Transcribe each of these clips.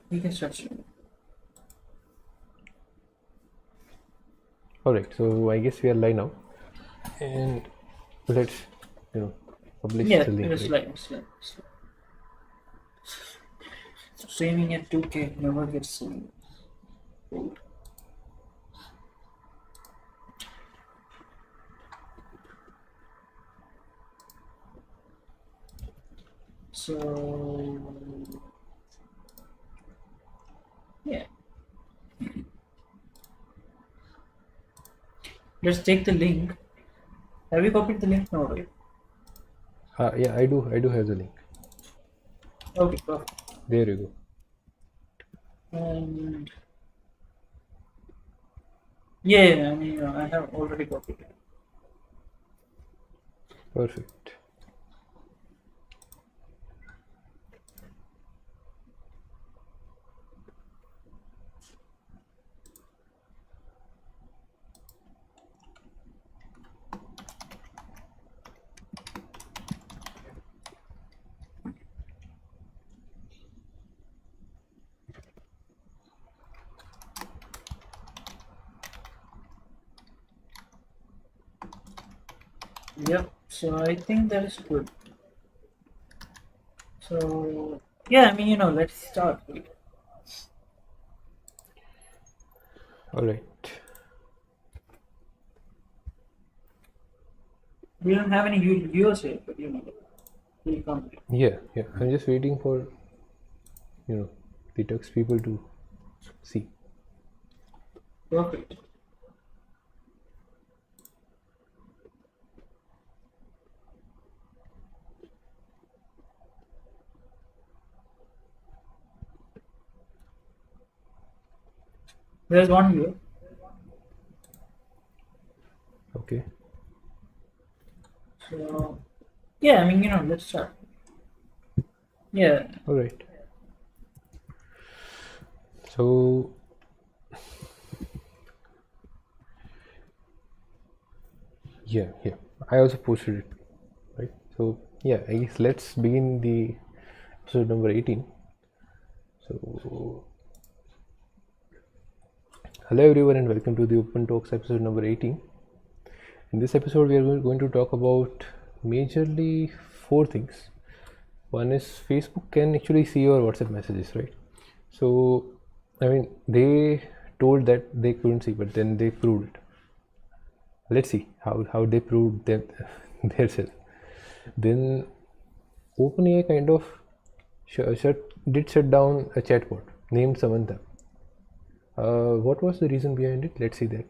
You can start streaming. Alright, so I guess we are live now, and let's publish Yeah, the link, it's right? like streaming at 2K never gets old. So yeah, let's take the link. Have you copied the link? No, right? Yeah, I do have the link. Okay, perfect. There you go. And yeah, I mean, I have already copied it. Perfect. Yep. So I think that is good. So yeah, I mean, let's start. Alright. We don't have any viewers here, but we'll come. Yeah. I'm just waiting for the Tux people to see. Perfect. There's one viewer. Okay. So yeah, I mean, let's start. Yeah. Alright. So yeah. I also posted it, right? So yeah, I guess let's begin the episode number 18. So hello everyone and welcome to the OpenTalks episode number 18. In this episode, we are going to talk about majorly 4 things. One is Facebook can actually see your WhatsApp messages, right? So, I mean, they told that they couldn't see, but then they proved it. Let's see how they proved them themselves. Then, OpenAI kind of did shut down a chatbot named Samantha. What was the reason behind it? Let's see that.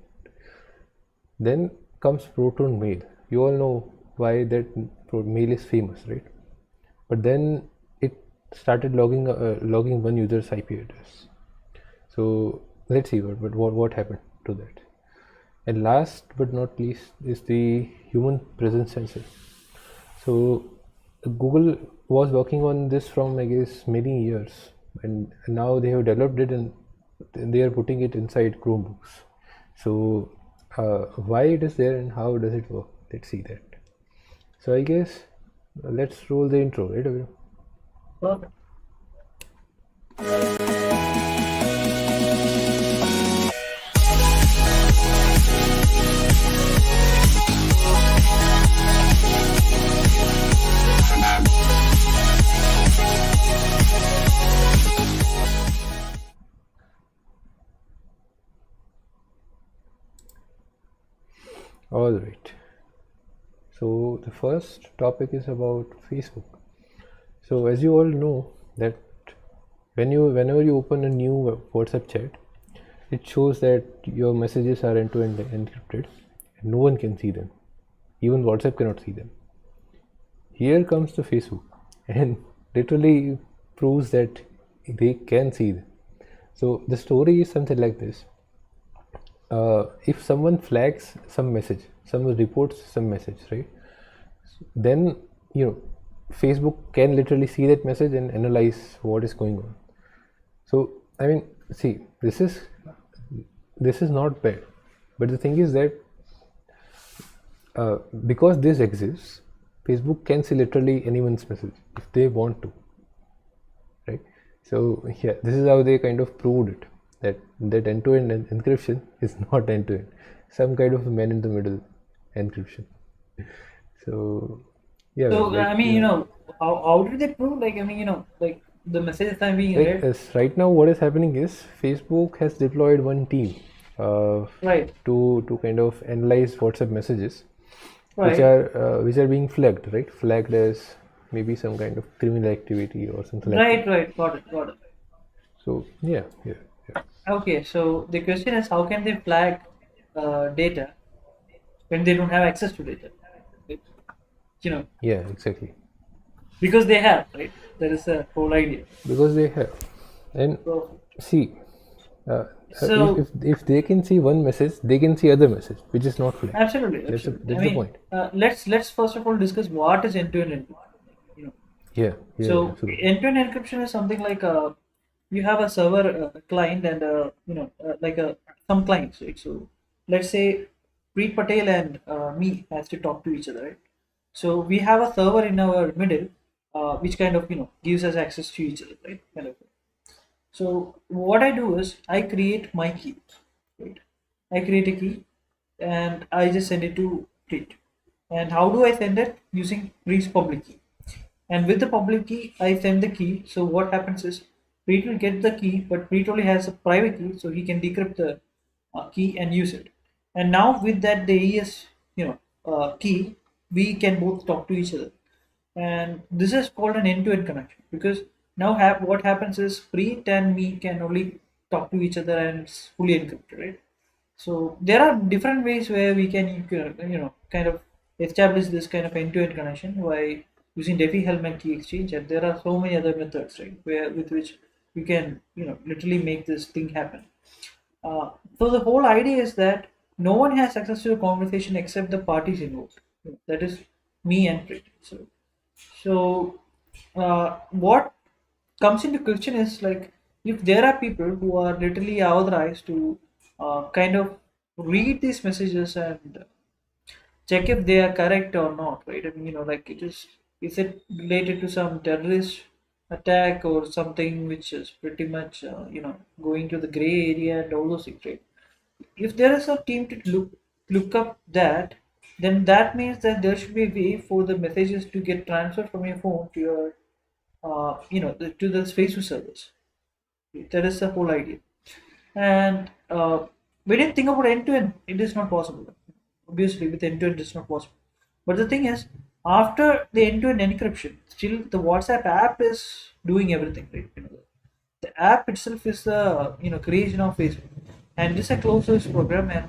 Then comes protonmail. You all know why that mail is famous, right? But then it started logging one user's IP address. So let's see what happened to that. And last but not least is the human presence sensor. So Google was working on this from, I guess, many years, and now they have developed it and they are putting it inside Chromebooks. So why it is there and how does it work? Let's see that. So I guess let's roll the intro, right away. Perfect. All right. So the first topic is about Facebook. So as you all know that whenever you open a new WhatsApp chat, it shows that your messages are end-to-end encrypted and no one can see them. Even WhatsApp cannot see them. Here comes the Facebook and literally proves that they can see them. So the story is something like this. If someone flags some message, someone reports some message, right? Then Facebook can literally see that message and analyze what is going on. So I mean, see, this is not bad, but the thing is that because this exists, Facebook can see literally anyone's message if they want to, right? So yeah, this is how they kind of proved it, that end-to-end encryption is not end-to-end, some kind of man in the middle encryption. So yeah, man, So I mean, how did they prove? Like, I mean, like the messages are being like read. as right now what is happening is Facebook has deployed one team Right. to kind of analyze WhatsApp messages Right. which are being flagged, right? Flagged as maybe some kind of criminal activity or something like that. Right. Right. Got it. Got it. So yeah, yeah, yeah, Okay. So the question is, how can they flag data when they don't have access to data? Right? You know, yeah, exactly. because they have, right? That is the whole idea. Because they have, and So, see, uh, so if they can see one message, they can see other message which is not flagged. absolutely, absolutely. I That's the mean, point. let's first of all discuss what is end-to-end encryption. You know, Yeah, yeah, yeah, so absolutely. end-to-end encryption is something like you have a server client and like some clients, right? So let's say Preet Patel and me has to talk to each other, right? So we have a server in our middle, which kind of gives us access to each other, right? Kind of. So what I do is I create my key, right? I create a key and I just send it to Preet. And how do I send it? Using Preet's public key. And with the public key, I send the key. So what happens is Preet will get the key, but Preet only has a private key, so he can decrypt the key and use it. And now with that the AES, key, we can both talk to each other. And this is called an end-to-end connection because now what happens is Preet and me can only talk to each other and it's fully encrypted, right? So there are different ways where we can kind of establish this kind of end-to-end connection by using Diffie-Hellman key exchange, and there are so many other methods, right, where with which we can literally make this thing happen. So the whole idea is that no one has access to the conversation except the parties involved. That is me and Preet. So what comes into question is like if there are people who are literally authorized to kind of read these messages and check if they are correct or not, right? I mean, like is it related to some terrorist attack or something which is pretty much going to the gray area and all those things, right? If there is a team to look up that, then that means that there should be a way for the messages to get transferred from your phone to your to the Facebook servers. That is the whole idea. And we didn't think about end to end. It is not possible. Obviously, with end to end, it's not possible. But the thing is, after the end to end encryption, still the WhatsApp app is doing everything. Right? The app itself is the creation of Facebook, and it is a closed source program. And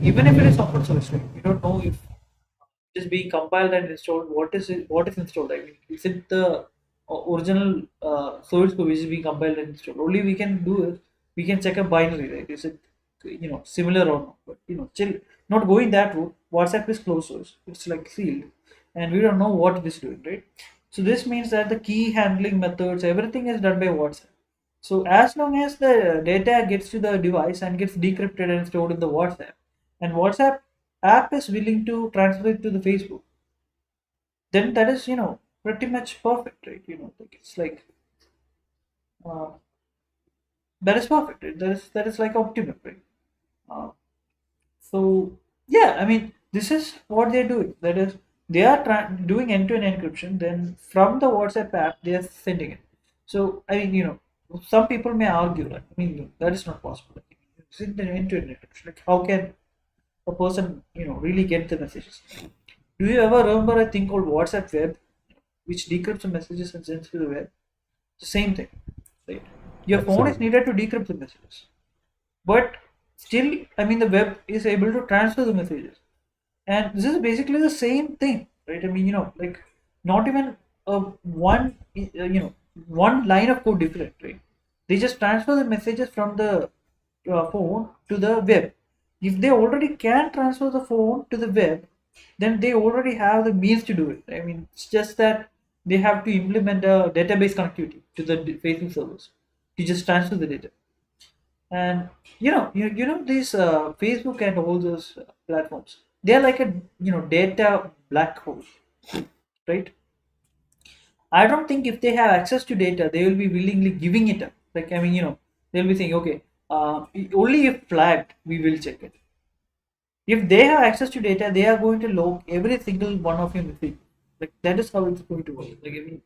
even if it is open source, right, we don't know if it is being compiled and installed. What is it? What is installed? I mean, is it the original source code which is being compiled and installed? Only we can do is we can check a binary, right? Is it similar or not? But still not going that route. WhatsApp is closed source. It's like sealed, and we don't know what it is doing, right? So this means that the key handling methods, everything is done by WhatsApp. So as long as the data gets to the device and gets decrypted and stored in the WhatsApp, and WhatsApp app is willing to transfer it to the Facebook, then that is pretty much perfect, right? Like it's like uh, that is perfect. Right? That is like optimum, right? Uh, so yeah, I mean this is what they're doing. That is they are doing end-to-end encryption. Then from the WhatsApp app they are sending it. So I mean some people may argue like I mean that is not possible. Like, it's end-to-end encryption. Like how can a person really get the messages? Do you ever remember a thing called WhatsApp Web, which decrypts the messages and sends to the web? The same thing, right? Your phone is Absolutely. needed to decrypt the messages, but still, I mean, the web is able to transfer the messages, and this is basically the same thing, right? I mean, like not even one line of code different, right? They just transfer the messages from the phone to the web. If they already can transfer the phone to the web, then they already have the means to do it. I mean, it's just that they have to implement a database connectivity to the facing servers to just transfer the data. And these Facebook and all those platforms, they are like a data black hole, right? I don't think if they have access to data, they will be willingly giving it up. Like, I mean, they'll be saying, okay, only if flagged, we will check it. If they have access to data, they are going to log every single one of your message. Like, that is how it's going to work. Like, I mean,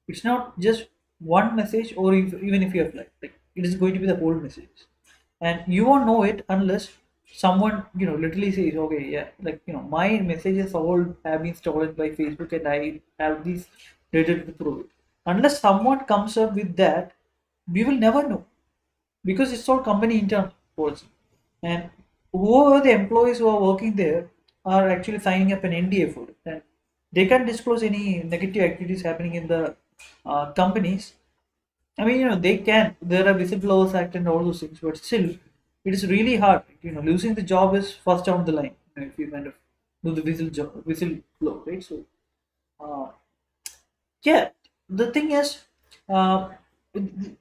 it's not just one message, or even if you have flagged, like, it is going to be the whole message, and you won't know it unless someone literally says, okay, yeah, like, my messages all have been stolen by Facebook, and I have these data to prove it. Unless someone comes up with that, we will never know, because it's all company internal policy, and whoever the employees who are working there are actually signing up an NDA for it, and they can't disclose any negative activities happening in the companies. I mean, they can. There are whistleblowers act and all those things, but still, it is really hard. Losing the job is first down the line. If you kind of do the whistleblow, right? So, uh, yeah, the thing is, uh,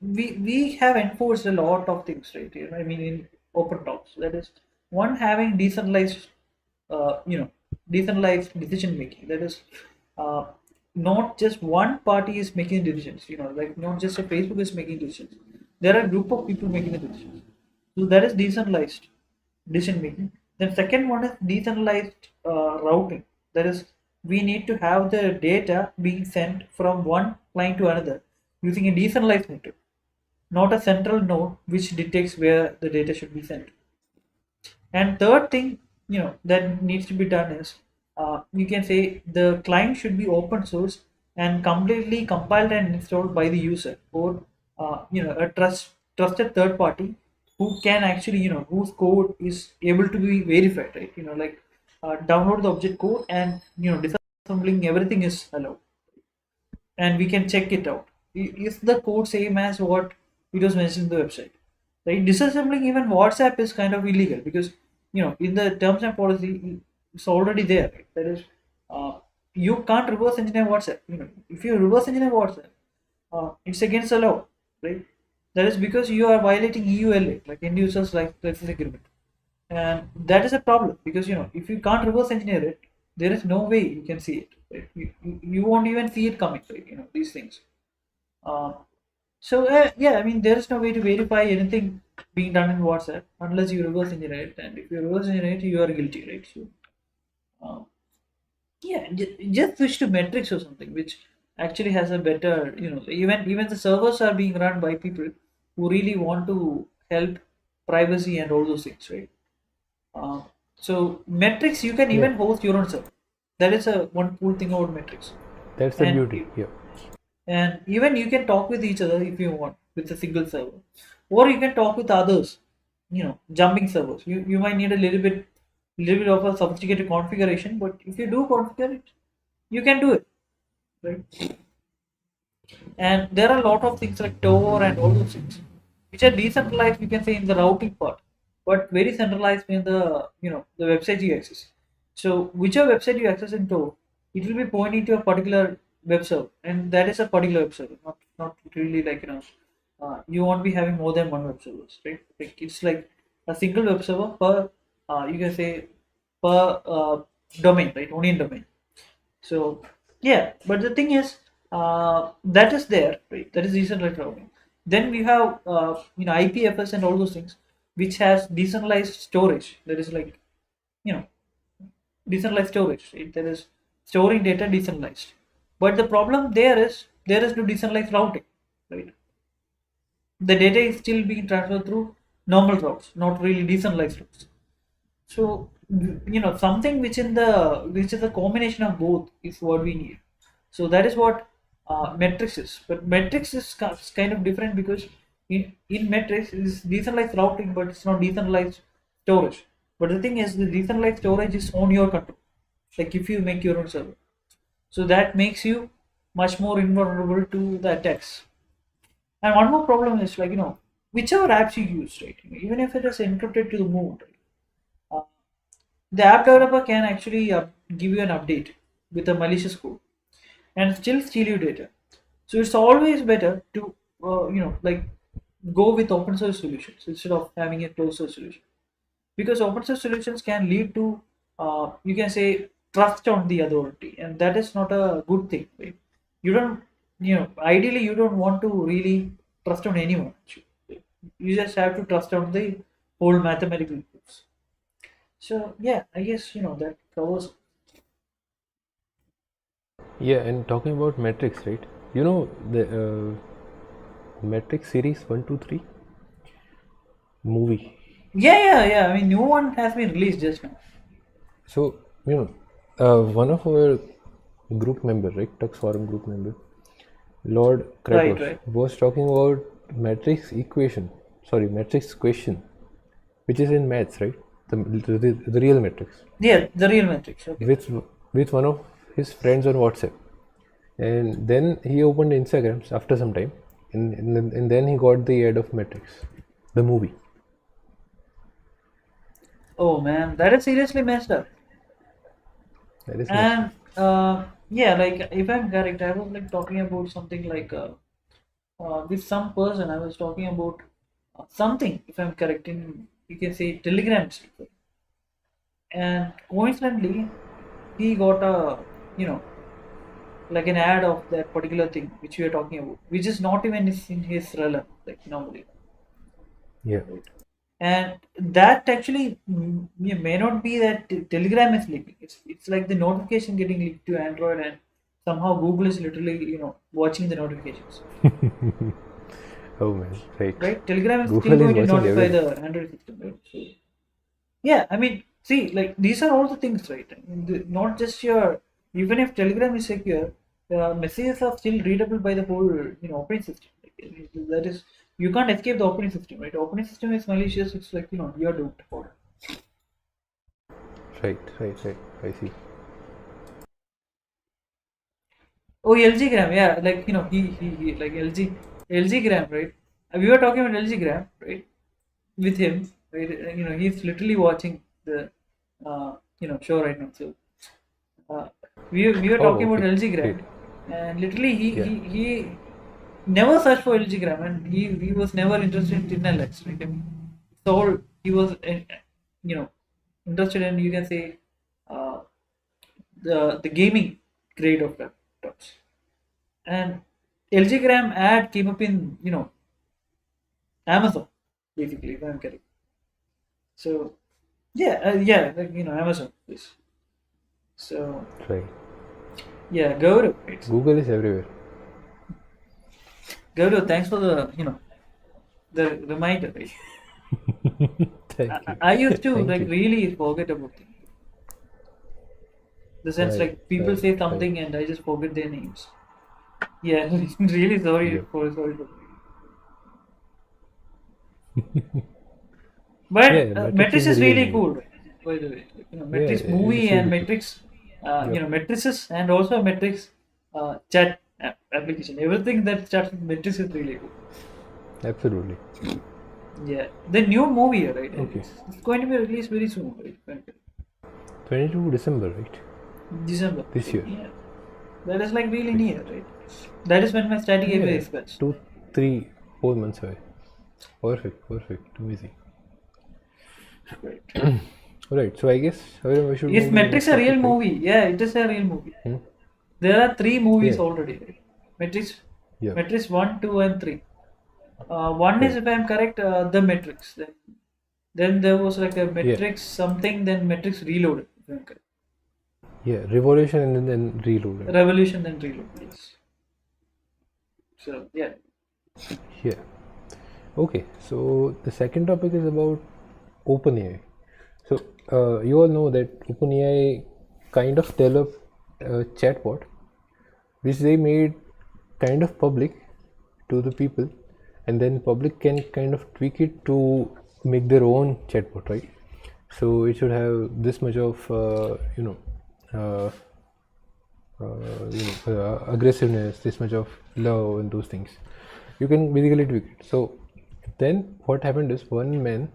we have enforced a lot of things, right? I mean, in open talks, that is one having decentralized, decentralized decision making. That is, uh, not just one party is making decisions. Like, not just a Facebook is making decisions. There are a group of people making the decisions. So that is decentralized decision making. Then second one is decentralized routing. That is, we need to have the data being sent from one client to another using a decentralized network, not a central node which dictates where the data should be sent. And third thing, that needs to be done is, you can say the client should be open source and completely compiled and installed by the user, or a trusted third party who can actually, whose code is able to be verified, right? Like, download the object code, and disassembling everything is allowed, and we can check it out. Is the code same as what it was mentioned in the website? Right? Disassembling even WhatsApp is kind of illegal, because in the terms and policy it's already there. Right? That is, you can't reverse engineer WhatsApp. If you reverse engineer WhatsApp, it's against the law, right? That is because you are violating EULA, like end users license agreement, and that is a problem, because if you can't reverse engineer it, there is no way you can see it. Right? You won't even see it coming. Right? These things. Uh, yeah, I mean, there is no way to verify anything being done in WhatsApp unless you reverse engineer it, and if you reverse engineer it, you are guilty, right? So, uh, yeah, just switch to metrics or something, which actually has a better, even the servers are being run by people who really want to help privacy and all those things, right? Uh, so metrics, you can Yeah, even host your own server. That is a one cool thing about metrics, that's the and beauty. Yeah, even you can talk with each other if you want with a single server, or you can talk with others. Jumping servers. You might need a little bit of a sophisticated configuration, but if you do configure it, you can do it, right? And there are a lot of things like Tor and all those things, which are decentralized, you can say, in the routing part, but very centralized in the the website you access. So whichever website you access in Tor, it will be pointing to a particular web server, and that is a particular web server, not really like you won't be having more than one web servers, right? Like, it's like a single web server per you can say per domain, right? Only in domain. So yeah, but the thing is, that is there, right? That is decentralized routing. Then we have IPFS and all those things, which has decentralized storage. That is like, you know decentralized storage. Right? That is storing data decentralized. But the problem there is no decentralized routing, right? The data is still being transferred through normal routes, not really decentralized routes. So something which is a combination of both is what we need. So that is what metrics is. But metrics is kind of different, because in metrics is decentralized routing, but it's not decentralized storage. But the thing is, the decentralized storage is on your control. Like, if you make your own server, so that makes you much more invulnerable to the attacks. And one more problem is, like, whichever apps you use, right? Even if it is encrypted to the moon, right? Uh, the app developer can actually give you an update with a malicious code and still steal your data. So it's always better to like, go with open source solutions instead of having a closed source solution, because open source solutions can lead to you can say trust on the authority, and that is not a good thing, right? You don't ideally you don't want to really trust on anyone. You just have to trust on the whole mathematical proofs. So yeah, I guess that covers. Yeah, and talking about Matrix, right? You know the Matrix series 1, 2, 3 movie. Yeah. I mean, new one has been released just now. So one of our group member, right, Tux Forum group member, Lord Right, Kratos, right. was talking about matrix equation. Sorry, matrix question, which is in maths, right? The real matrix Yeah, the real Matrix. Okay. with with one of his friends on WhatsApp, and then he opened Instagrams after some time, and then he got the ad of Matrix, the movie. Oh man, that is seriously messed up. That is messed up. And yeah, like if I'm correct, I was like talking about something like with some person. I was talking about something. If I'm correct, in you can say Telegram sticker. And coincidentally, he got a you know like an ad of that particular thing which we are talking about, which is not even in his realm, like normally. Yeah. And that actually may not be that Telegram is leaking. It's like the notification getting leaked to Android, and somehow Google is literally watching the notifications. Oh man, right. Right? Telegram is still Google is going to watching notify everything. the Android system, right? So yeah, I mean, see, like these are all the things, right? I mean, not just your, even if Telegram is secure, messages are still readable by the whole, operating system. Like, that is, you can't escape the operating system, right? Operating system is malicious. It's like you're doomed for it. Right. I see. Oh, LG Gram, yeah, like he like LG Gram, right? We were talking about LG Gram, right? With him, right? He's literally watching the show right now. So we were Oh, talking about okay. LG Great. Gram, and literally Yeah. he never searched for LG Gram, and he was never interested in Tin Alex, right? I mean, so he was you know interested in, you can say, uh, the gaming grade of laptops. And LG Gram ad came up in Amazon, basically, if I'm correct. So yeah, like, Amazon, please. So Right. yeah, Gaurav, right? Google is everywhere. Gaurav, thanks for the the reminder. Right? Thank you. I used to Thank like you. really forget about things. The sense Right. like people Right. say Right. something and I just forget their names. Yeah, really sorry Yep. for. Yeah, But yeah, Matrix Matrix is a is real really movie. cool, by the way. Like, Yeah, Matrix movie it's and really cool. Matrix, Yep. Matrices, and also Matrix chat application. Everything that starts with Matrix is really cool. Absolutely. Yeah, the new movie, right? Okay. It's going to be released very soon, right? 22 December, right? December. This So year. yeah, that is like really Right. near, right? That is when my static Yeah, area yeah. is best. 2, 3, 4 months away. Perfect. Perfect. Amazing. Right. Alright, so I guess we should Is move to the Matrix next a real topic, right? movie? Yeah, it is a real movie. Hmm? There are three movies Yeah. already, right? Matrix, Yeah. Matrix 1, 2, and 3. One is, Right. if I'm correct, the Matrix. Then there was like a Yeah. Matrix something, then Matrix Reloaded, if I'm correct. Yeah. Revolution and then reload, right? Revolution, then Reload, yes. So, yeah. Yeah. Okay. So the second topic is about OpenAI. So you all know that OpenAI kind of developed a chatbot which they made kind of public to the people, and then public can kind of tweak it to make their own chatbot, right? So it should have this much of uh, aggressiveness, this much of love, and those things. You can basically tweak it. So then what happened is one man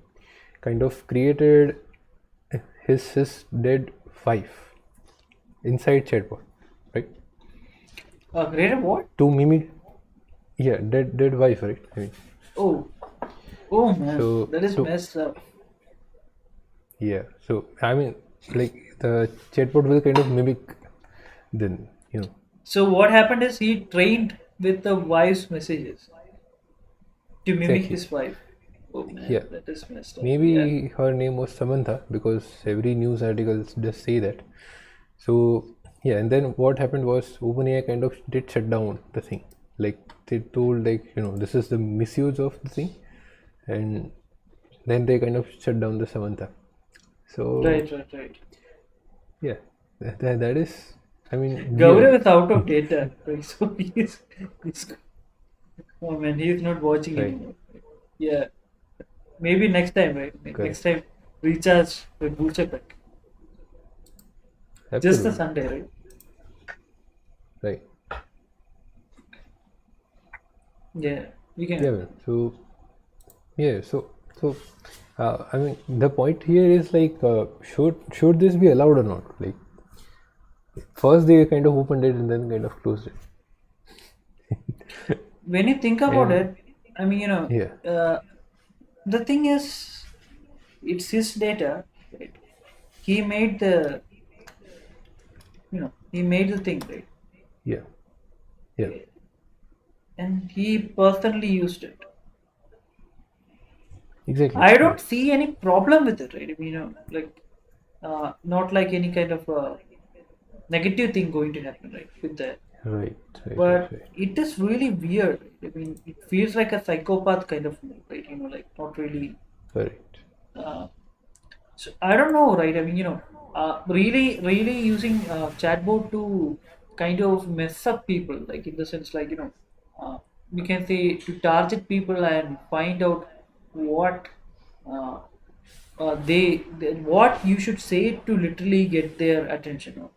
kind of created his dead wife inside chatbot, right? Greater what? To mimic, yeah, dead wife, right? I mean, Oh, oh man, so that is to messed up. yeah, so I mean, like the chatbot will kind of mimic, then So what happened is he trained with the wife's messages to mimic Exactly. his wife. Oh Yeah. man, that is messed up. Yeah. Maybe her name was Samantha because every news article just say that. So yeah, and then what happened was OpenAI kind of did shut down the thing. Like they told this is the misuse of the thing, and then they kind of shut down the Samantha. So Right, right, right. yeah, that is, I mean, Gaurav weird. is out of data, right? So he's oh man, he's not watching Right. anymore. Yeah. Maybe next time, right? Next Correct. time recharge with booster pack. Just the Absolutely. Sunday, right? Right. Yeah. We Yeah, can. man. So yeah, so I mean, the point here is like, should this be allowed or not? Like, first they kind of opened it and then kind of closed it. When you think about And it, I mean, yeah, the thing is, it's his data, right? He made the, he made the thing, right? yeah, yeah, And he personally used it. exactly. I Yeah, don't see any problem with it, right? I mean, like, not like any kind of negative thing going to happen, right, with that. right, right, right, But right. it is really weird, right? I mean, it feels like a psychopath kind of move, right? Like not really. Correct. Uh, so I don't know, right? I mean, really, really using chatbot to kind of mess up people, like in the sense, like uh, we can say to target people and find out what uh, what you should say to literally get their attention, or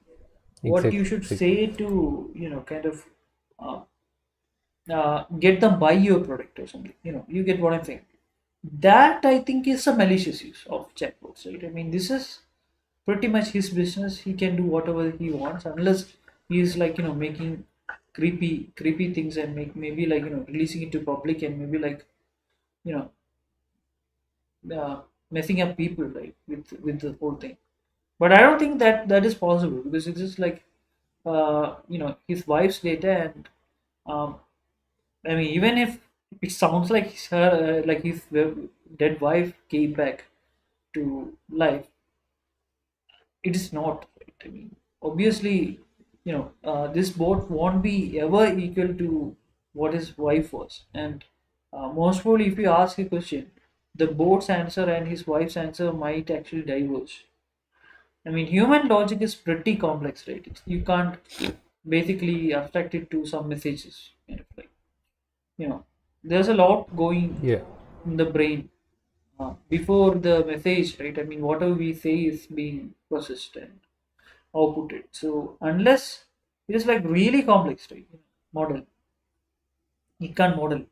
what you Exactly, should exactly. say to kind of uh, get them buy your product or something. You get what I'm saying. That I think is a malicious use of chatbots, right? I mean, this is pretty much his business. He can do whatever he wants unless he's like making creepy things and make maybe like releasing it to public and maybe like you know messing up people, right, with the whole thing. But I don't think that that is possible because it is like his wife's data and um, I mean, even if it sounds like like his dead wife came back to life, it is not. Right? I mean, obviously, this boat won't be ever equal to what his wife was, and most probably, if you ask a question, the boat's answer and his wife's answer might actually diverge. I mean, human logic is pretty complex, right? You can't basically abstract it to some messages, kind of like there's a lot going Yeah, in the brain before the message, right? I mean, whatever we say is being processed and outputted. So unless it is like really complex, right? Model, it can't model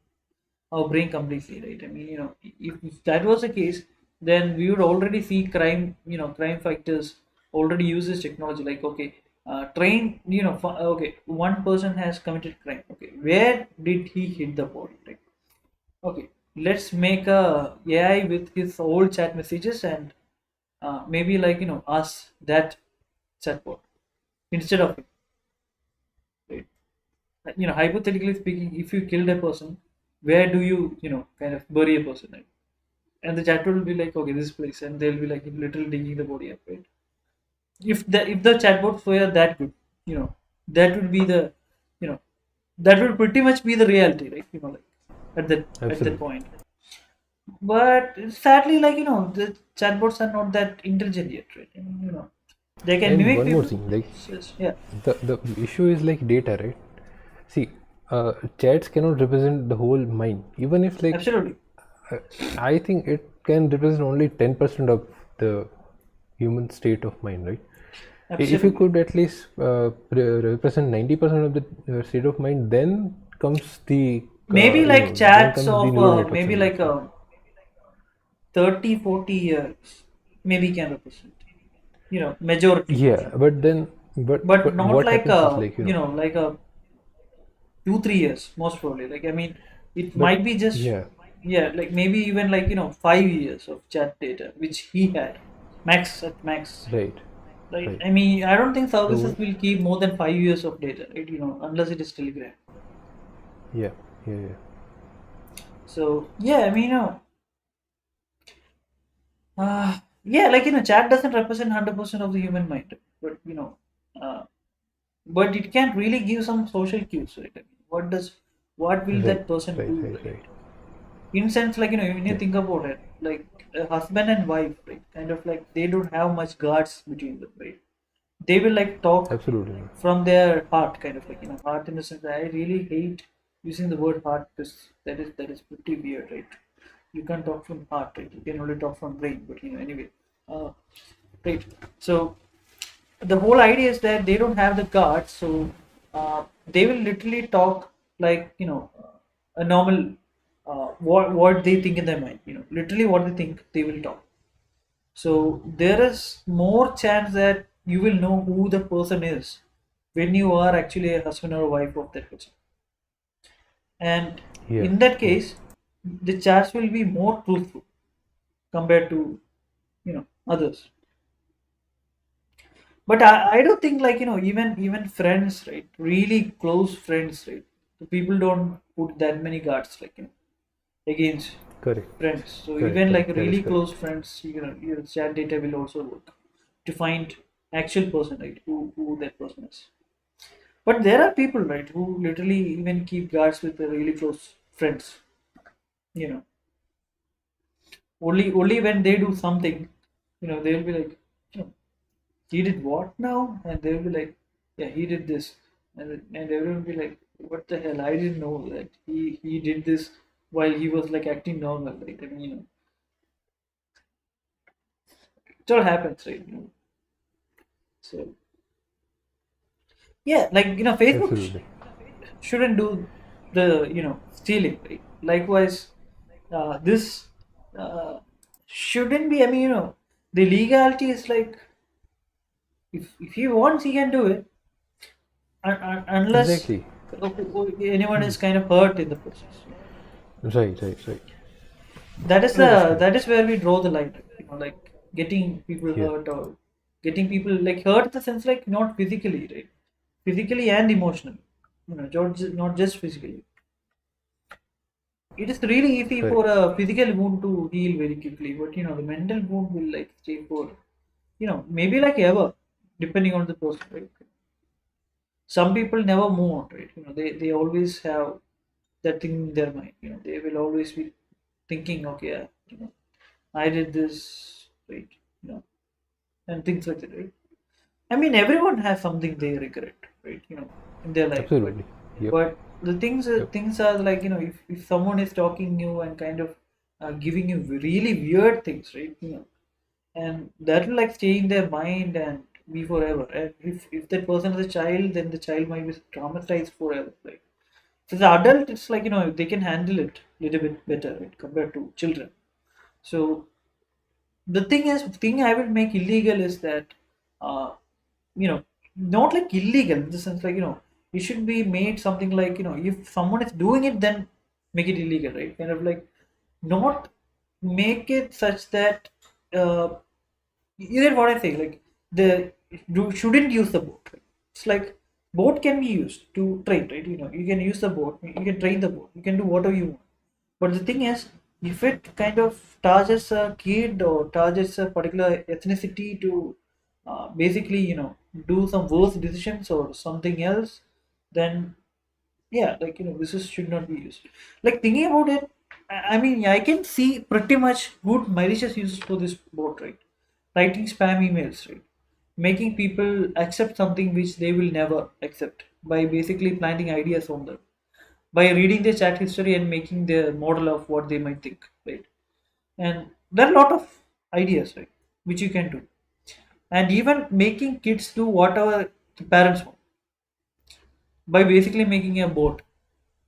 our brain completely, right? I mean, if that was the case, then we would already see crime, crime fighters already use this technology. Like, okay, train, okay, one person has committed crime. Okay, where did he hit the body? Right? Okay, let's make a AI with his old chat messages and maybe like ask that chatbot instead of him. Right? Hypothetically speaking, if you killed a person, where do you kind of bury a person? Right? And the chatbot will be like, okay, this place, and they'll be like literally digging the body up. Right? If the chatbots were that good, that would be the you know that would pretty much be the reality, right? Like at that absolutely. point. But sadly, like the chatbots are not that intelligent yet, right? I mean, they can And mimic one more people. thing, like Yeah, the issue is like data, right? See, chats cannot represent the whole mind. Even if like, absolutely, uh, I think it can represent only 10% of the human state of mind, right? If you absolutely. could at least represent 90% of the state of mind, then comes the Maybe like then chats comes the of neural networks maybe and all. like 30, 40 years, maybe can represent, majority. Yeah, but then But but not what like happens is like, like a 2, 3 years, most probably. Like, I mean, it but might be just, yeah, yeah, like maybe even like 5 years of chat data, which he had, max at max. right, Right. right. I mean, I don't think services So will keep more than 5 years of data, right? Unless it is Telegram. Yeah, yeah, yeah. So yeah, I mean, yeah, like chat doesn't represent 100% of the human mind, but uh, but it can really give some social cues, right? I mean, what will Right, that person right, do, right, right? right. In sense, like when you Yeah, think about it, like a husband and wife, right? Kind of like they don't have much guards between them, right? They will like talk absolutely not. from their heart, kind of like heart in the sense that I really hate using the word heart because that is pretty weird, right? You can't talk from heart, right? You can only talk from brain, but anyway, uh, right? So the whole idea is that they don't have the guards, so they will literally talk like a normal what they think in their mind. Literally what they think they will talk. So there is more chance that you will know who the person is when you are actually a husband or a wife of that person. And Yeah, in that yeah. case, the chats will be more truthful compared to others. But I don't think like even friends, right? Really close friends, right? The people don't put that many guards like against Correct, friends. So correct, even like correct. That is really close correct. friends, your chat data will also work to find actual person, right? Who that person is. But there are people, right, who literally even keep guards with the really close friends. You know, only when they do something, they'll be like, you know, he did what now? And they'll be like, yeah, he did this. And everyone will be like, what the hell? I didn't know that he did this while he was like acting normal, right? I mean, it all happens, right? So yeah, like Facebook Absolutely. shouldn't do the stealing, right? Likewise, this shouldn't be. I mean, the legality is like if he wants, he can do it, unless Exactly. anyone Hmm. is kind of hurt in the process. Right, right, right. That is That is that correct. is where we draw the line, like getting people Yeah, hurt or getting people like hurt in the sense like not physically, right? Physically and emotionally, not just physically. It is really easy for correct. a physical wound to heal very quickly, but the mental wound will like stay for maybe like ever, depending on the person, right? Some people never move on, right? They always have that thing in their mind. They will always be thinking, okay, yeah, I did this, right? And things like that, right? I mean, everyone has something they regret, right? In their life, but Absolutely. Yep, the yep. things are like if someone is talking you and kind of giving you really weird things, right? And that will like stay in their mind and be forever. And if that person is a child, then the child might be traumatized forever, right? So the adult, it's like they can handle it a little bit better, right, compared to children. So thing I would make illegal is that uh, you know not like illegal in the sense like it should be made something like if someone is doing it, then make it illegal, right? Kind of like not make it such that uh, you get what I say, like the you shouldn't use the boat, right? It's like boat can be used to train, right? You can use the boat, you can train the boat, you can do whatever you want. But the thing is, if it kind of targets a kid or targets a particular ethnicity to basically, do some worse decisions or something else, then yeah, like this should not be used. Like thinking about it, I mean, I can see pretty much good malicious uses for this bot, right? Writing spam emails, right? Making people accept something which they will never accept by basically planting ideas on them, by reading their chat history and making their model of what they might think, right? And there are a lot of ideas, right, which you can do, and even making kids do whatever the parents want by basically making a bot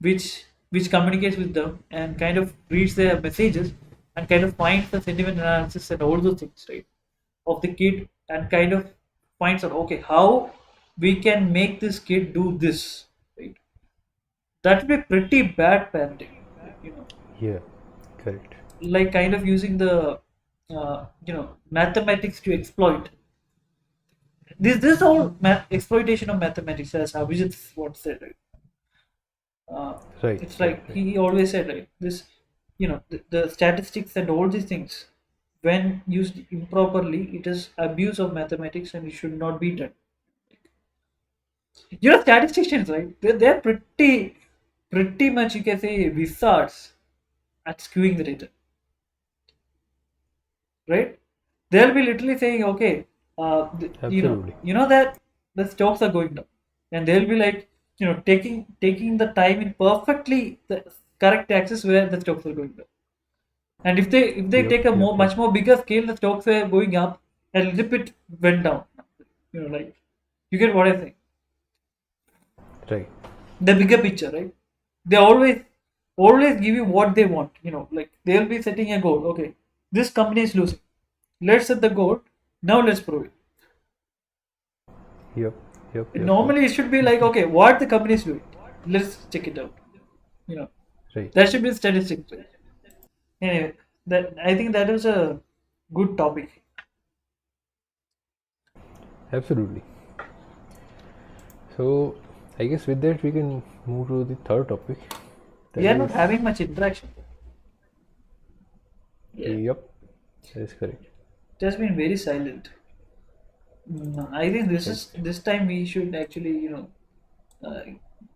which communicates with them and kind of reads their messages and kind of finds the sentiment analysis and all those things, right, of the kid, and kind of finds out, okay, how we can make this kid do this, right? That would be pretty bad parenting, like, Yeah, correct. like kind of using the mathematics to exploit this whole exploitation of mathematics, as Abhijit once said, right? Uh, Right, it's right, like right. he always said, right? This, the statistics and all these things, when used improperly, it is abuse of mathematics and it should not be done. Statisticians, right? They're pretty much, you can say, wizards at skewing the data, right? They'll be literally saying, okay, Absolutely. that the stocks are going down, and they'll be like, taking the time in perfectly the correct axis where the stocks are going down. And if they Yep, take a yep, more yep. much more bigger scale, the stocks were going up, a little bit went down. Like, you get what I think. Right. The bigger picture, right? They always give you what they want. Like they'll be setting a goal. Okay, this company is losing. Let's set the goal. Now let's prove it. Yep, yep, yep, yep. Normally, it should be like, okay, what the company is doing. Let's check it out. You know, Right. that should be statistics. Right? Anyway, that I think that was a good topic. Absolutely. So, I guess with that we can move to the third topic. We That are not is, having much interaction. Yeah, yep, that is correct. it has been very silent. I think Right. this time we should actually, uh,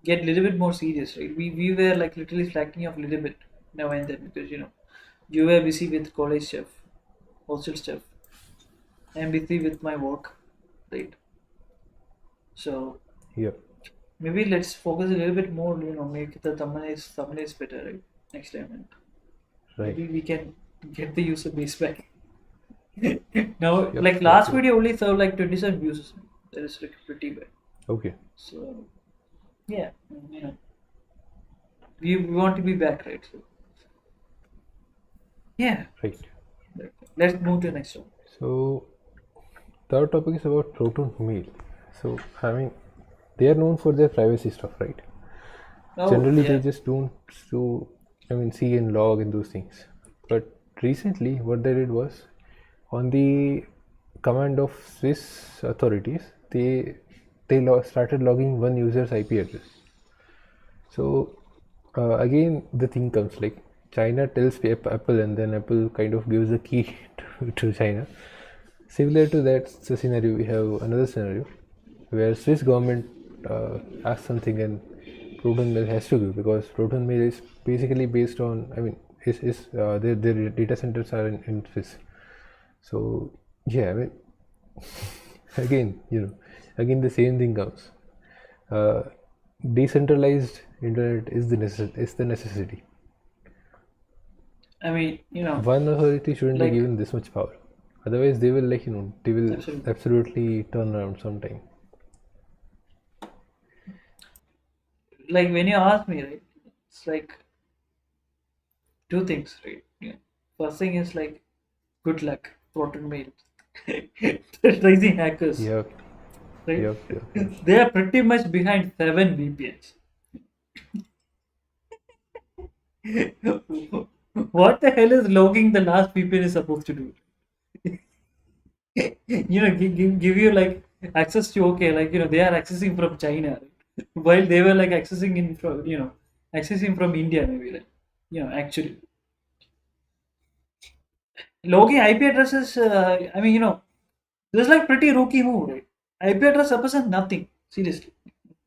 get a little bit more serious, right? We were like literally slacking off a little bit now and then because you were busy with college stuff, hostel stuff. I'm busy with my work, right? So Yep. maybe let's focus a little bit more. Make the thumbnails better, right? Next time, and Right. maybe we can get the user base back. Now, Yep, like yep, last yep. video only served like 27 views. That is like pretty bad. Okay. So yeah, we want to be back, right? So yeah, Right. let's move to the next one. So, third topic is about proton mail. So, I mean, they are known for their privacy stuff, right? Oh Generally, they yeah. just don't so I mean see and log and those things. But recently, what they did was, on the command of Swiss authorities, they started logging one user's IP address. So again, the thing comes like China tells Apple, and then Apple kind of gives the key to China. Similar to that scenario, we have another scenario where Swiss government asks something and Proton Mail has to give, because Proton Mail is basically based on, I mean, their data centers are in Swiss. So yeah, I mean, again, again the same thing comes. Uh, Decentralized internet is the necessity. I mean, One authority shouldn't be like given this much power. Otherwise, they will absolutely. absolutely turn around sometime. Like when you ask me, right? It's like two things, right? Yeah. First thing is like good luck, proton mail, rising hackers, Yep, right? yep, yep, yep. They are pretty much behind 7 VPNs. What the hell is logging the last VPN is supposed to do? Give you like access to, okay, like they are accessing from China, right? While they were like accessing from India, maybe, like actually logging IP addresses. I mean, this is like pretty rookie move, right? IP address represents nothing. Seriously,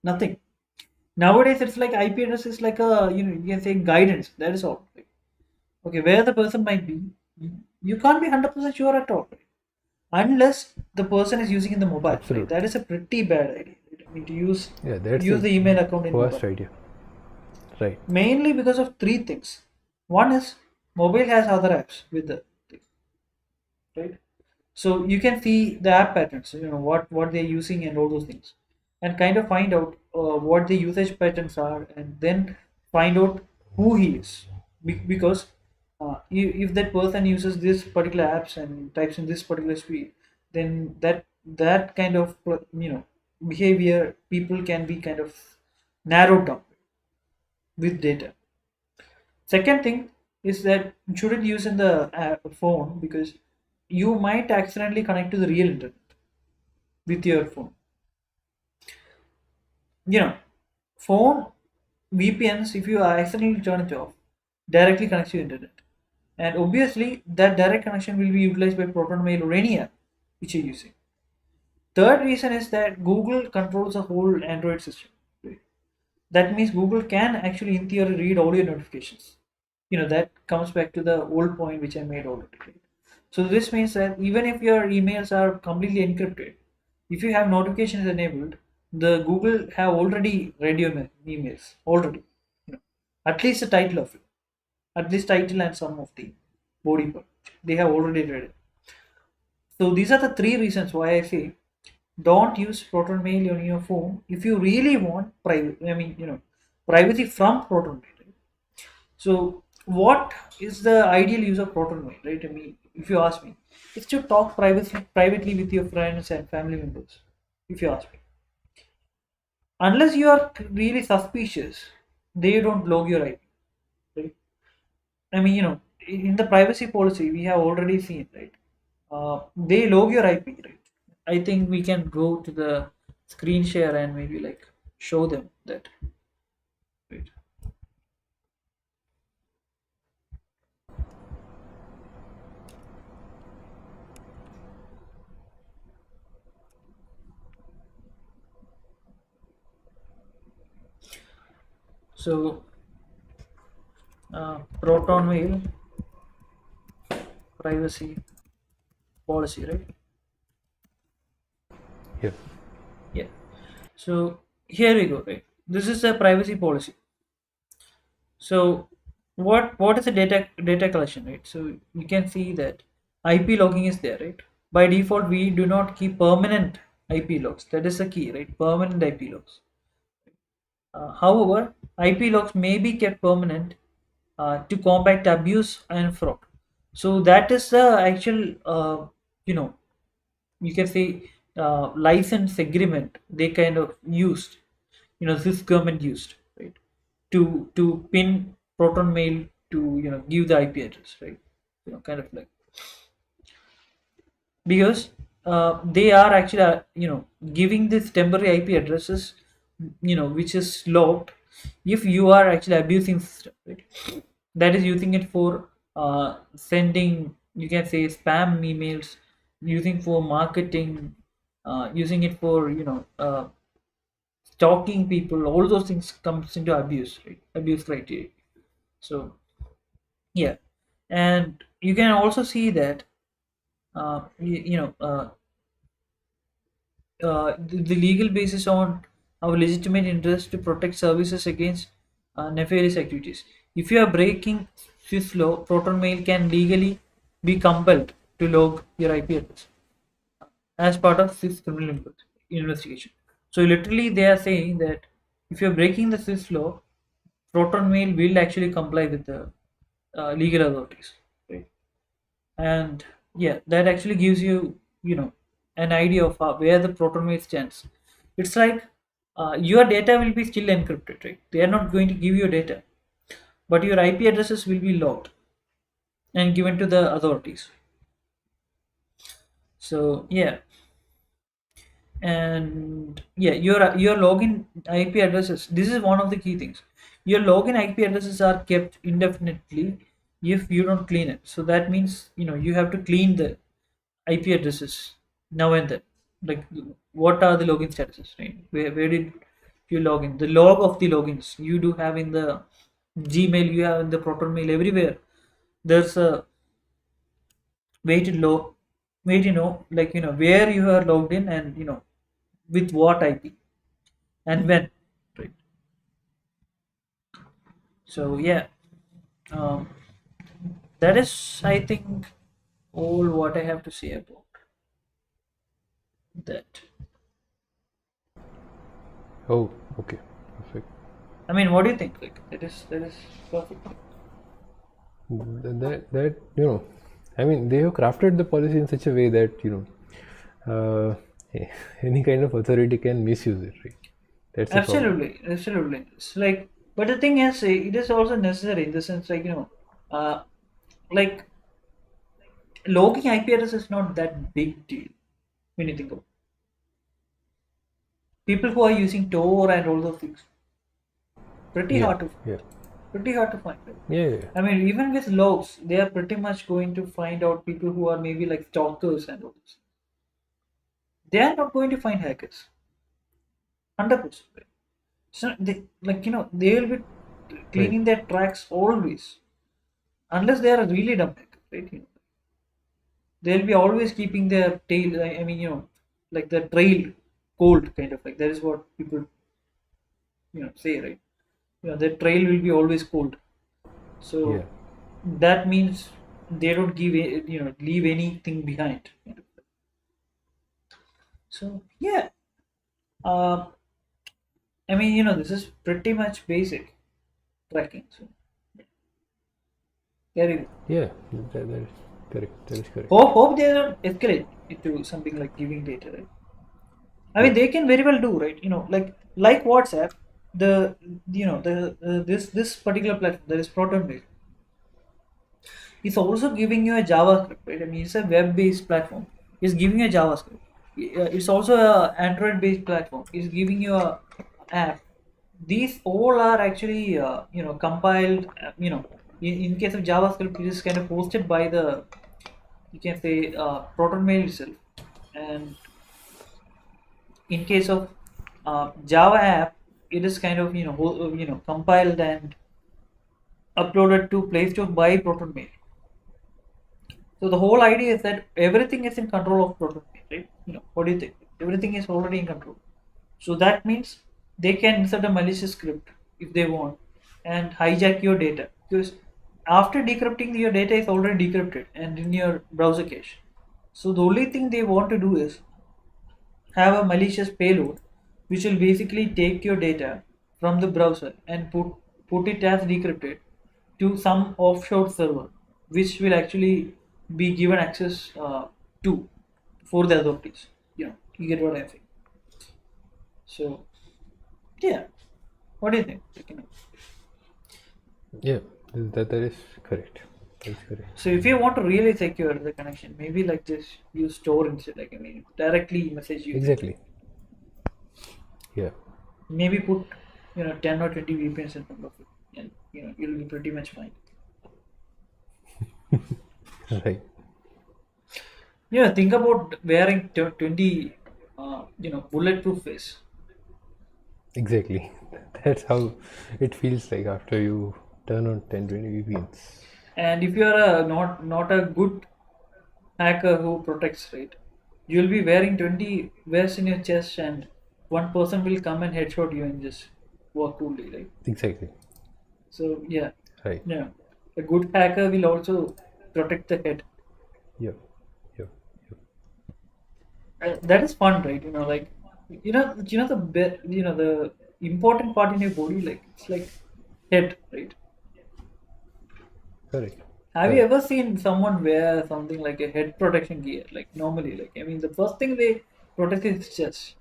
nothing. Nowadays, it's like IP address is like a, you can say guidance. That is all. Right? Okay, where the person might be, you can't be 100% sure at all, right? Unless the person is using in the mobile, right? Absolutely. That is a pretty bad idea. Right? I mean, to Yeah, that's use a the email account in worst mobile, idea. Right. mainly because of three things. One is mobile has other apps with the thing, right? So you can see the app patterns, what they're using and all those things, and kind of find out what the usage patterns are, and then find out who he is. Because if that person uses this particular apps and types in this particular speed, then that kind of behavior people can be kind of narrowed down with data. Second thing is that you shouldn't use in the phone, because you might accidentally connect to the real internet with your phone. You know, phone. VPNs, if you accidentally turn it off, directly connects you to internet. And obviously, that direct connection will be utilized by ProtonMail or any app which you're using. Third reason is that Google controls the whole Android system. Right? That means Google can actually, in theory, read all your notifications. That comes back to the old point which I made already. Right? So this means that even if your emails are completely encrypted, if you have notifications enabled, the Google have already read your emails already. You know, at least the title of it, at least title and some of the body part, they have already read it. So these are the three reasons why I say don't use Proton Mail on your phone if you really want private. Privacy from Proton Mail. Right? So what is the ideal use of Proton Mail? Right? If you ask me, it's to talk privately with your friends and family members. If you ask me, unless you are really suspicious, they don't log your IP. Right? In the privacy policy we have already seen, right? They log your IP, right? I think we can go to the screen share and maybe like show them that. Right. So, Proton Mail privacy policy, right? Yeah. Yeah. So here we go, right? This is the privacy policy. So what is the data collection, right? So you can see that IP logging is there, right? By default, we do not keep permanent IP logs. That is the key, right? Permanent IP logs. However, IP logs may be kept permanent to combat abuse and fraud. So that is the actual, you know, you can say license agreement they kind of used, this government used, right, to pin Proton Mail to give the IP address, right? Kind of like because they are actually giving this temporary IP addresses, which is locked if you are actually abusing system, right? That is using it for sending, you can say, spam emails, using for marketing, using it for stalking people. All those things comes into abuse, right? Abuse criteria. So yeah, and you can also see that uh, you, you know the legal basis on our legitimate interest to protect services against nefarious activities. If you are breaking Swiss law, Proton Mail can legally be compelled to log your IP address as part of Swiss criminal investigation. So literally, they are saying that if you are breaking the Swiss law, Proton Mail will actually comply with the legal authorities, right? And yeah, that actually gives you an idea of where the Proton Mail stands. It's like your data will be still encrypted, right? They are not going to give you data, but your IP addresses will be logged and given to the authorities. So yeah, and yeah, your login IP addresses, this is one of the key things. Your login IP addresses are kept indefinitely if you don't clean it. So that means you have to clean the IP addresses now and then. Like, what are the login statuses, right? Where did you log in? The log of the logins you do have in the Gmail, you have in the Proton Mail, everywhere. There's a way to log, way to know, like where you are logged in, and with what IP and when, right? So yeah, um, that is, I think, all what I have to say about that. Oh, okay. Perfect. What do you think? Like, that is perfect. That I mean, they have crafted the policy in such a way that uh, any kind of authority can misuse it, right? That's the problem. Absolutely. It's like, but the thing is, it is also necessary in the sense, like like logging IP address is not that big deal when you think about people who are using Tor and all those things. Pretty Yeah, hard to yeah, pretty hard to find. Right? yeah, yeah, I mean, even with logs, they are pretty much going to find out people who are maybe like stalkers and all this. They are not going to find hackers. 100%. Right? So they like they will be right. cleaning their tracks always, unless they are a really dumb hacker, right? They'll be always keeping their tail. I mean, like the trail cold, kind of like that is what people say, right? The trail will be always cold. Yeah, So that means they don't leave anything behind. So yeah, uh, I mean this is pretty much basic tracking. So very good. yeah. That is correct. That is correct. Hope they don't escalate into something like giving data, right? I mean Yep. they can very well do, right? Like WhatsApp, the this particular platform that is protonmail is also giving you a JavaScript, right? I mean it's a web-based platform. It's giving you a JavaScript. It's also a Android-based platform. It's giving you a app. These all are actually compiled. In case of JavaScript, it is kind of hosted by the you can say protonmail itself, and in case of Java app, it is kind of compiled and uploaded to Play Store by protonmail. So the whole idea is that everything is in control of protonmail, right? What do you think? Everything is already in control. So that means they can insert a malicious script if they want and hijack your data, because after decrypting, your data is already decrypted and in your browser cache. So the only thing they want to do is have a malicious payload which will basically take your data from the browser and put it as decrypted to some offshore server which will actually be given access to for the authorities. You get what I'm saying. So yeah, what do you think? Yeah, that is correct. That is correct. So if you want to really secure the connection, maybe like just use Tor instead. Like directly message using Exactly. Yeah. maybe put 10 or 20 VPNs in front of it, and you'll be pretty much fine. Right. Think about wearing 20 bulletproof vest. Exactly. That's how it feels like after you turn on 1020 VPNs. And if you are not a good hacker who protects, right, you'll be wearing 20 vests in your chest, and one person will come and headshot you and just walk coolly, right? Exactly. So yeah, Right. yeah, a good hacker will also protect the head. Yep. Yep. That is fun, right? Like the important part in your body, like it's like head, right? Correct. Have you Correct. ever seen someone wear something like a head protection gear? Like normally, like I mean, the first thing they protect is chest.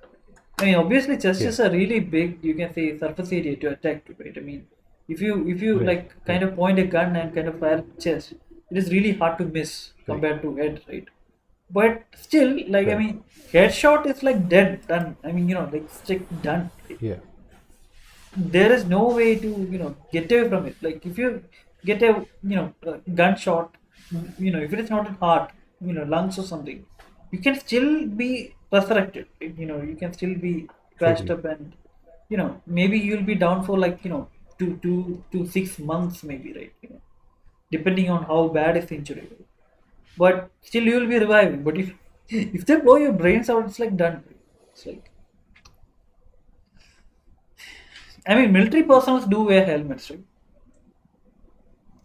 I mean, obviously, chest Yeah. is a really big, you can say, surface area to attack to, right? I mean, if you Right. like Right. kind of point a gun and kind of fire chest, it is really hard to miss Right. compared to head, right? But still, like I Right. mean, headshot is like dead, done. I mean, like stick done. Right? Yeah. There is no way to get away from it. Like if you get a gunshot, if it is not in heart, lungs or something, you can still be resurrected, right? You can still be patched Exactly. up, and maybe you'll be down for like 2 to 6 months maybe, right? Depending on how bad is the injury, but still you will be reviving. But if if they blow your brains out, it's like done, right? It's like, I mean, military personnel do wear helmets, right?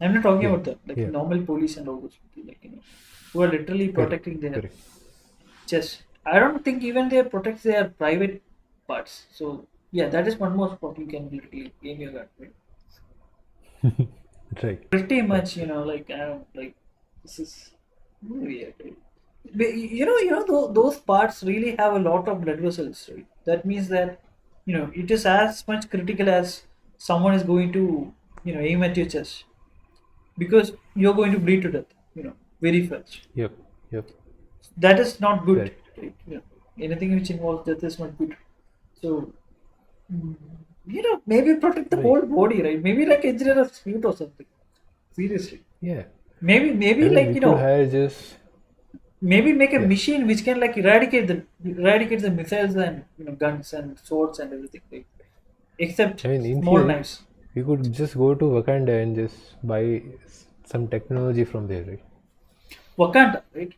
I'm not talking Yeah. about that, like Yeah. normal police and all those people, like who are literally Correct. protecting their Correct. chest. I don't think even they protect their private parts. So yeah, that is one more spot you can literally aim your gun, right? Right. Pretty Right. much, Right. like I don't like this is weird. Right? But, those parts really have a lot of blood vessels, right? That means that it is as much critical as someone is going to aim at your chest, because you're going to bleed to death, very fast. Yep. Yep. That is not good, Correct. right? Anything which involves death is not good. So maybe protect the Right. whole body, right? Maybe like engineer a suit or something. Seriously. Yeah. Maybe I mean, like we could hire just maybe make a yeah. machine which can like eradicate the missiles and guns and swords and everything, like, except I mean, in small theory, knives. we could just go to Wakanda and just buy some technology from there, right? Wakanda, right?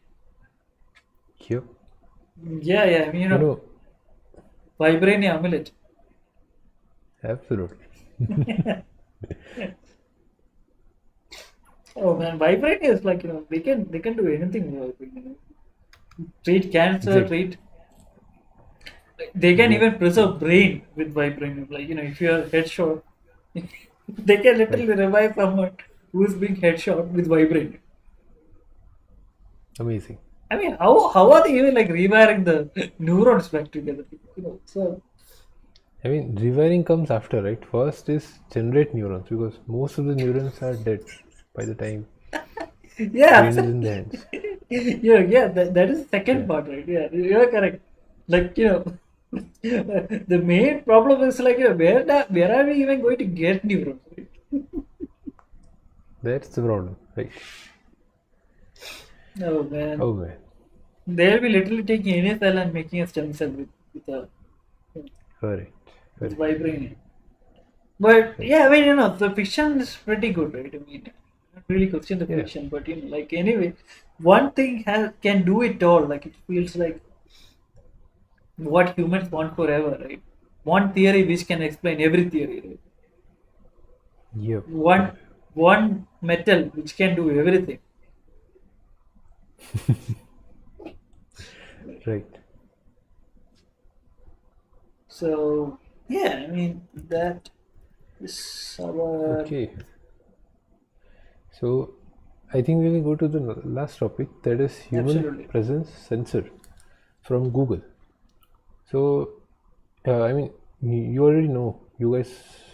Yep. Yeah, yeah. I mean, You know, vibranium amulet. absolutely. Oh man, vibranium is like they can do anything with vibranium. Treat cancer, Exactly. treat. They can Yep. even Yep. preserve brain with vibranium. Like if you are headshot, they can Right. literally revive someone who is being headshot with vibranium. Amazing. I mean, how are they even like rewiring the neurons back together? So I mean, rewiring comes after, right? First is generate neurons because most of the neurons are dead by the time yeah, brain is in the absolutely. hands. Yeah. That is the second Yeah. part, right? Yeah, you're correct. Like the main problem is like where are we even going to get neurons? Right? That's the problem. Right. Oh man, Oh man. they'll be literally taking any cell and making a stem cell with a Correct. with Correct. vibranium. But Right. yeah, I mean, the fiction is pretty good, right? I mean, I don't really question the Yeah. fiction, but like anyway, one thing can do it all. Like it feels like what humans want forever, right? One theory which can explain every theory, right? Yep. Yep. One metal which can do everything. Right. So yeah, I mean that is our Okay. So I think we will go to the last topic, that is human absolutely. presence sensor from Google. So I mean, you already know, you guys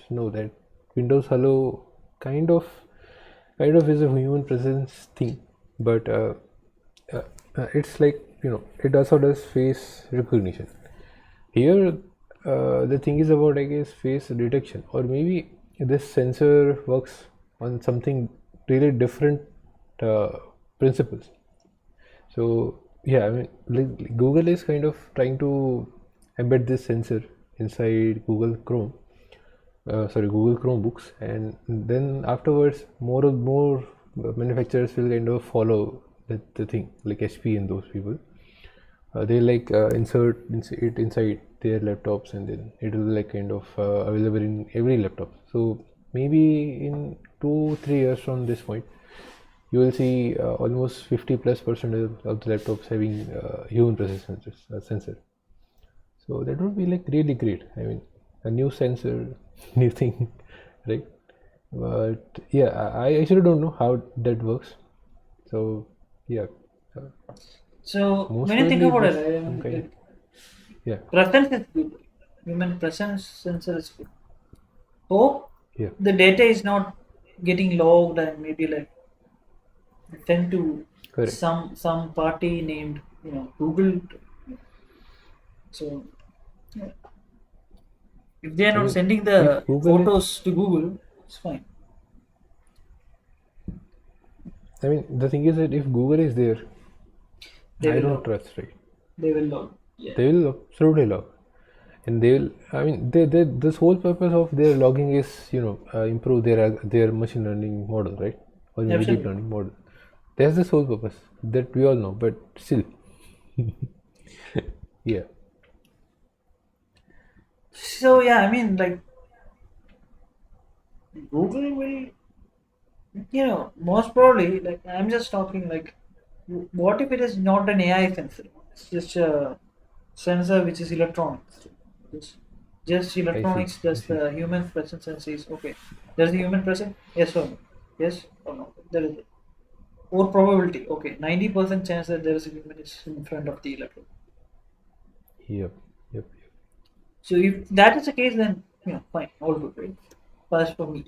know that Windows Hello kind of is a human presence thing, but uh, it's like, it also does face recognition. Here, the thing is about, I guess, face detection, or maybe this sensor works on something really different uh, principles. So yeah, I mean, like Google is kind of trying to embed this sensor inside Google Chromebooks, and then afterwards, more manufacturers will kind of follow the thing, like HP and those people. They like it inside their laptops, and then it will like kind of available in every laptop. So maybe in 2 3 years from this point, you will see almost 50+% of the laptops having human presence sensor. So that would be like really great. I mean, a new sensor, new thing, right? But yeah, I actually don't know how that works. So yeah, uh, So most when you think probably about it, this right, I some mean, kind of, like, yeah. presence is good. Human presence sensor is good. Hope Yeah, the data is not getting logged and maybe like sent to correct. some party named Google. So yeah, if they are I not mean, sending if the Google is, photos to Google, it's fine. I mean, the thing is that if Google is there, They I will don't log. trust, right? They will log. Yeah, They will absolutely log, and they will. I mean, this whole purpose of their logging is, improve their machine learning model, right? Or maybe deep absolutely. learning model. That's the sole purpose that we all know, but still, yeah, So yeah, I mean like Google will, most probably, like I'm just talking like, what if it is not an AI sensor? It's just a sensor which is electronics. Just, just I see, electronics, I just see. the human presence and says, okay, there's a human present, yes or no, yes or no, there is it. Or probability, okay, 90% chance that there is a human is in front of the electron. Yep, yep, So if that is the case, then fine, all good, right? First for me.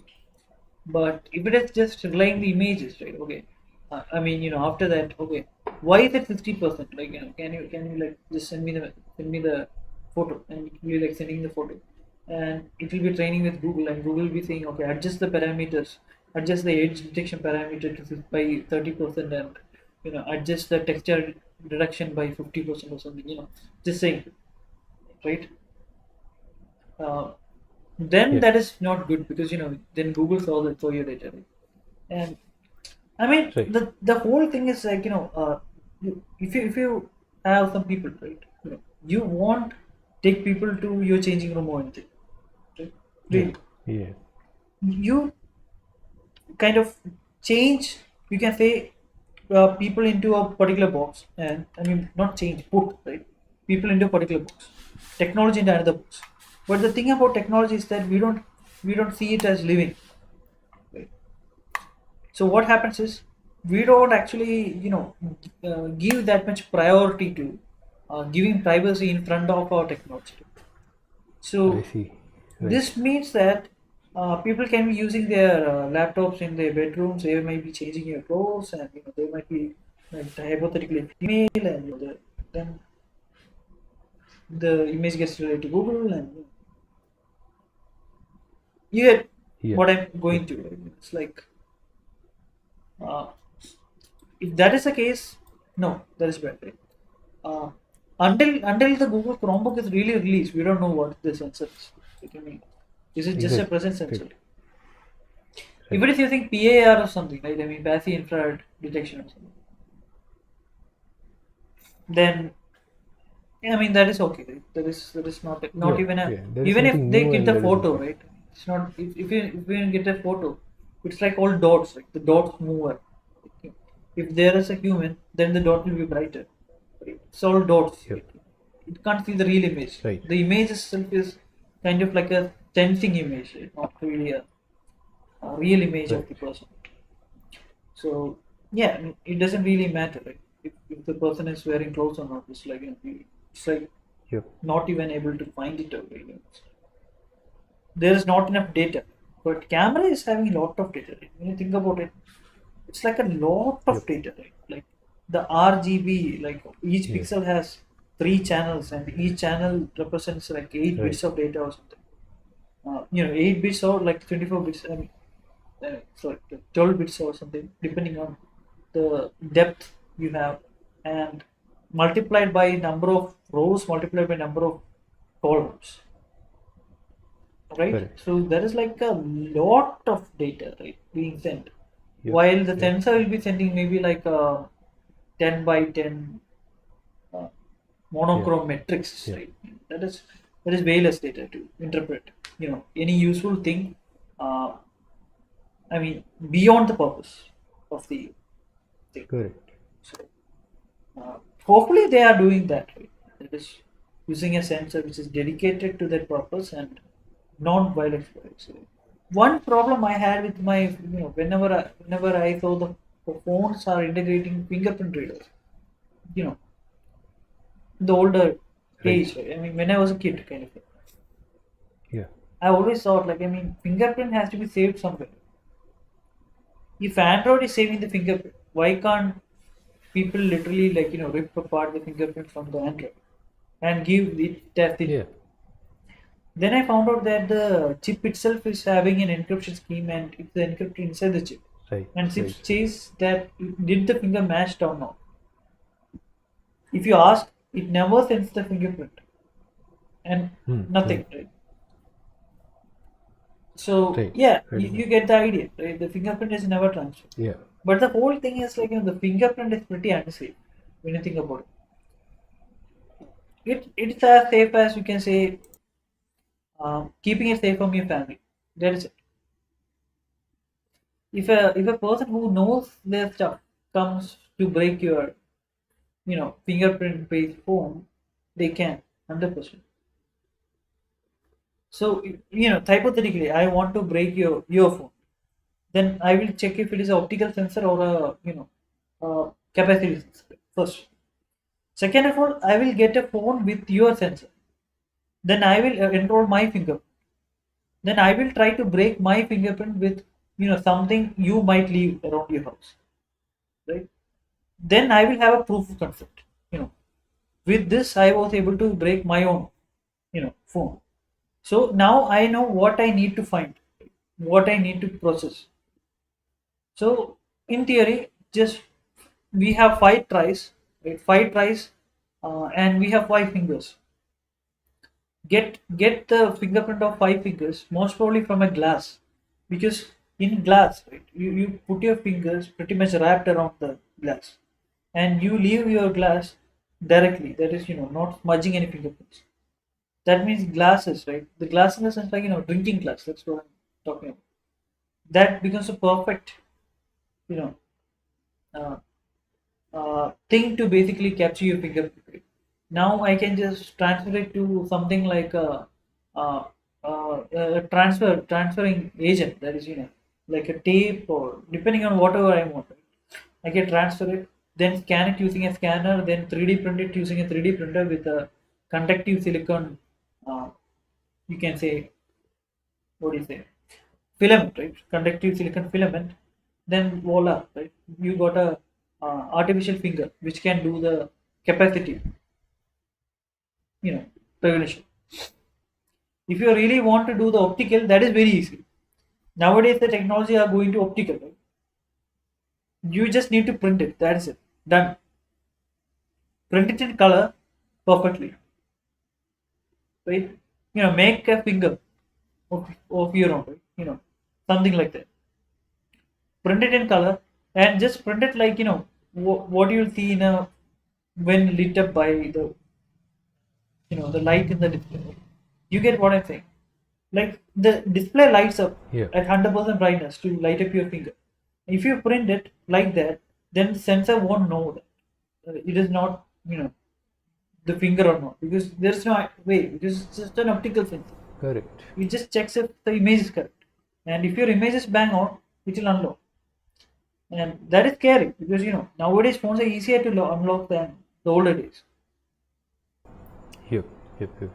But if it is just relying the images, right? Okay. I mean, after that, okay. Why is it 50%? Like, can you like just send me the photo and you like sending the photo. and it will be training with Google, and Google will be saying, okay, adjust the parameters, adjust the edge detection parameter by 30%, and adjust the texture reduction by 50% or something. Just saying, right? Uh, then Yeah. that is not good, because then Google saw that for your data, right? And I mean, Right. the whole thing is like, if you have some people, right, you won't take people to your changing room or anything, right? Yeah. Really, Yeah. you kind of change, you can say, people into a particular box, and I mean, not change, put, right, people into a particular box, technology into another box. But the thing about technology is that we don't see it as living, right? So what happens is, we don't actually give that much priority to giving privacy in front of our technology. I So see. Right. this means that people can be using their laptops in their bedrooms. They might be changing your clothes, and they might be like, hypothetically female, and then the image gets related to Google, and you get Yeah. what I'm Yeah. going to. Right? It's like, uh, if that is the case, no, that is bad. Right? Uh, until the Google Chromebook is really released, we don't know what the sensor is. Like, I mean, is it just a Exactly. presence sensor? Right. Even Right. if you think PAR or something, right? I mean, passive infrared detection or something, then yeah, I mean, that is okay. Right? That is not Yeah. even a, Yeah. That is even if something they new get and the that is photo, okay. right? It's not, if you get a photo, it's like all dots, right? The dots move. If there is a human, then the dot will be brighter. Right? It's all dots. Yep. Right? It can't see the real image. Right. The image itself is kind of like a sensing image, right? Not really a real image of Right. the person. So yeah, I mean, it doesn't really matter, right? If the person is wearing clothes or not. It's like, it's like Yep. not even able to find it out. Right? There is not enough data, but camera is having a lot of data. Right? When you think about it, it's like a lot of Yep. data, right? Like the RGB, like each Yeah. pixel has 3 channels, and each channel represents like 8 bits Right. of data or something. 8 bits or like 24 bits. I mean, sorry, 12 bits or something, depending on the depth you have, and multiplied by number of rows, multiplied by number of columns, right? Correct. So there is like a lot of data, right, being sent. Yep. While the Yep. sensor will be sending maybe like a 10 by 10 uh, Yeah. monochrome matrix, Yeah. right? That is way less data to interpret. Any useful thing. Uh, I mean, beyond the purpose of the thing. Correct. So hopefully they are doing that, right? That is using a sensor which is dedicated to that purpose and non-violent products. One problem I had with my, whenever I saw the phones are integrating fingerprint readers, you know, the older Right. age, right? I mean, when I was a kid, kind of. Yeah. I always thought, like, I mean, fingerprint has to be saved somewhere. If Android is saving the fingerprint, why can't people literally, like, rip apart the fingerprint from the Android and give it as the. Yeah. Then I found out that the chip itself is having an encryption scheme, and it's encrypted inside the chip. Right. And chip Right. says that did the finger match or not. If you ask, it never sends the fingerprint and Hmm. Hmm. nothing, right? So Right. yeah, Right. you get the idea, right? The fingerprint is never transferred. Yeah. But the whole thing is like, the fingerprint is pretty unsafe when you think about it. It's as safe as you can say, keeping it safe from your family. That is it. If a person who knows their stuff comes to break your fingerprint based phone, they can 100%. So hypothetically, I want to break your phone. Then I will check if it is an optical sensor or a capacitive sensor first. Second of all, I will get a phone with your sensor. Then I will enroll my fingerprint. Then I will try to break my fingerprint with something you might leave around your house, right? Then I will have a proof of concept. With this, I was able to break my own phone. So now I know what I need to find, what I need to process. So in theory, just we have five tries, right? Five tries, and we have five fingers. Get the fingerprint of five fingers, most probably from a glass, because in glass, right, you put your fingers pretty much wrapped around the glass, and you leave your glass directly. That is, not smudging any fingerprints. That means glasses, right? The glass in the sense like drinking glass. That's what I'm talking about. That becomes a perfect, you know, uh, thing to basically capture your fingerprint. Now I can just transfer it to something like a transferring agent. That is, like a tape or depending on whatever I want. I can transfer it, then scan it using a scanner, then 3D print it using a 3D printer with a conductive silicon. Uh, you can say, what do you say? Filament, right? Conductive silicon filament. Then voila, right? You got a artificial finger which can do the capacitive, recognition. If you really want to do the optical, that is very easy. Nowadays, the technology are going to optical, right? You just need to print it. That's it. Done. Print it in color perfectly, right? Make a finger of your own, right? Something like that. Print it in color and just print it like what you'll see in a when lit up by the light in the display. You get what I'm saying? Like the display lights up Yeah. at 100% brightness to light up your finger. If you print it like that, then sensor won't know that it is not the finger or not, because there's no way, because it's just an optical sensor. Correct. It just checks if the image is correct, and if your image is bang on, it will unlock. And that is scary because nowadays phones are easier to unlock than the older days. Yep. Yep. Yep.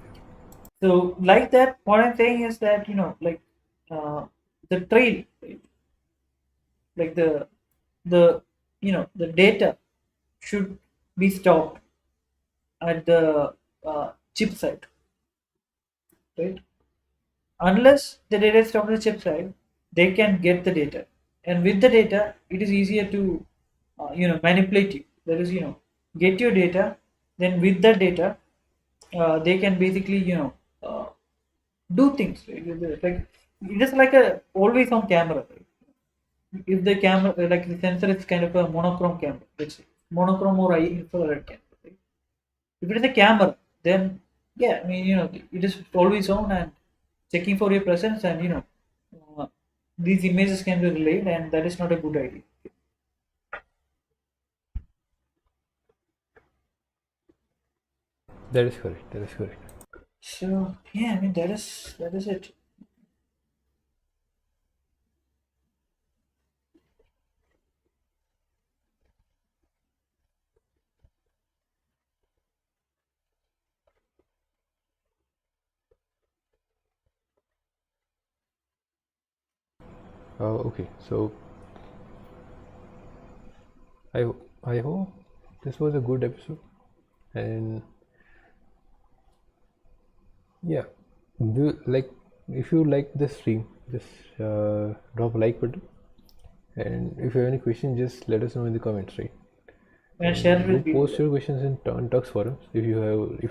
So like that, what I'm saying is that like the trail, right? Like the the data should be stopped at the chip side, right? Unless the data is stopped at the chip side, they can get the data, and with the data, it is easier to manipulate you. That is, get your data. Then with that data, they can basically uh, do things, right? Like it is like a always on camera, right? If the camera like the sensor is kind of a monochrome camera, let's say monochrome or infrared camera, right? If it is a camera, then yeah, I mean it is always on and checking for your presence, and uh, these images can be relayed, and that is not a good idea. That is correct. That is correct. So yeah, I mean that is it. Okay. So I hope this was a good episode, and yeah, if you like this stream, just drop a like button, and if you have any questions, just let us know in the comments, right? And share it Do with people. post your questions in Tux forums if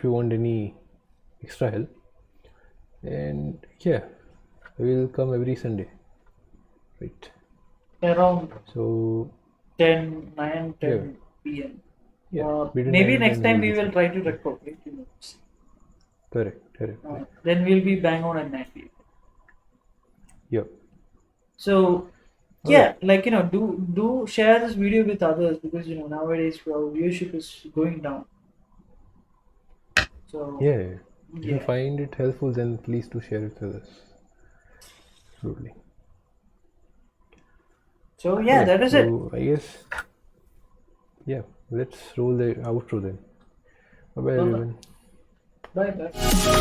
you want any extra help. And yeah, we'll come every Sunday, right? Around So 10, 9, 10 yeah, p.m. yeah. Between Maybe 9 and next 10 time will we be will fine. try to record, right? Correct, correct, correct. Then we'll be bang on at 9 p.m. Yep. So yeah, like do share this video with others, because nowadays our viewership is going down. So Yeah, yeah. If you yeah. find it helpful, then please do share it with us. Absolutely. So yeah, that is it. So I guess yeah, let's roll the outro then. Bye bye everyone. Bye bye.